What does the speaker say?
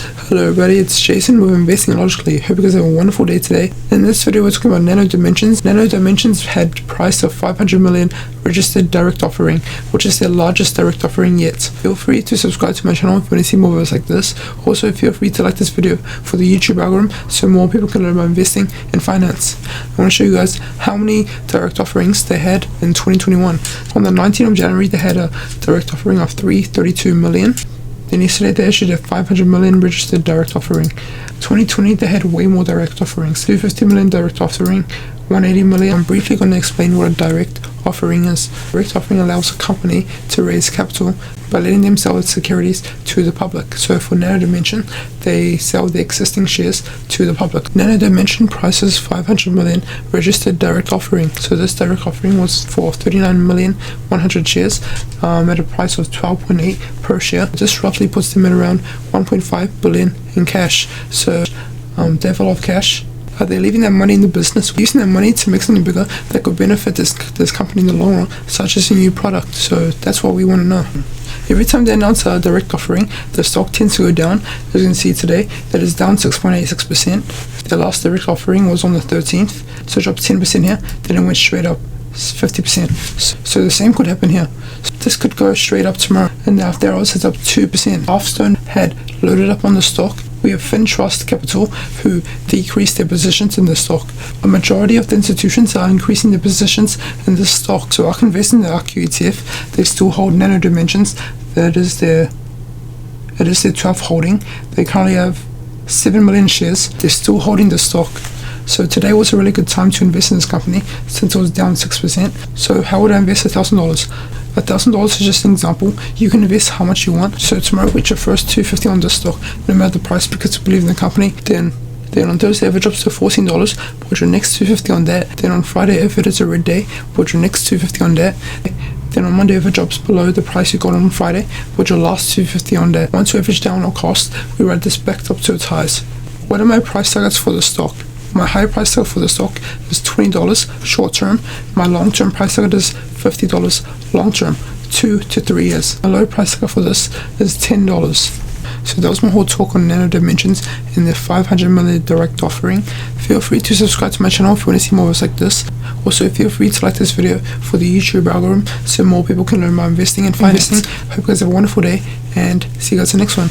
Hello everybody, it's Jason with Investing Logically. Hope you guys have a wonderful day today. In this video we're talking about Nano Dimensions. Nano Dimensions had price of 500 million registered direct offering, which is their largest direct offering yet. Feel free to subscribe to my channel if you want to see more videos like this. Also feel free to like this video for the YouTube algorithm so more people can learn about investing and finance. I want to show you guys how many direct offerings they had in 2021. On the 19th of January they had a direct offering of 332 million. Then yesterday they issued a 500 million registered direct offering. 2020 they had way more direct offerings. 250 million direct offering, 180 million. I'm briefly going to explain what a direct offering is. Direct offering allows a company to raise capital by letting them sell its securities to the public. So for Nano Dimension, they sell the existing shares to the public. Nano Dimension prices 500 million registered direct offering. So this direct offering was for 39,100,000 shares at a price of 12.8 per share. This roughly puts them at around 1.5 billion in cash. So they have a lot of cash. Are they leaving that money in the business, using that money to make something bigger that could benefit this company in the long run, such as a new product? So that's what we want to know. Every time they announce a direct offering, the stock tends to go down. As you can see today, that is down 6.86%. The last direct offering was on the 13th, so it dropped 10% here, then it went straight up 50%. So the same could happen here. So this could go straight up tomorrow, and after hours it's up 2%. Halfstone had loaded up on the stock. We have FinTrust Capital, who decreased their positions in the stock. A majority of the institutions are increasing their positions in the stock. So I can invest in the RQ ETF. They still hold Nano Dimensions. That is their 12th holding. They currently have 7 million shares. They're still holding the stock. So today was a really good time to invest in this company since it was down 6%. So how would I invest $1,000? $1,000 is just an example. You can invest how much you want. So tomorrow put your first $250 on this stock, no matter the price, because you believe in the company. Then on Thursday if it drops to $14, put your next $250 on that. Then on Friday if it is a red day, put your next $250 on that. Then on Monday if it drops below the price you got on Friday, put your last $250 on that. Once we average down our cost, we ride this back up to its highs. What are my price targets for the stock? My high price target for the stock is $20 short term. My long term price target is $50 long term, 2 to 3 years. My low price target for this is $10. So that was my whole talk on Nano Dimensions and their 500 million direct offering. Feel free to subscribe to my channel if you want to see more videos like this. Also feel free to like this video for the YouTube algorithm so more people can learn about investing and financing. Hope you guys have a wonderful day and see you guys in the next one.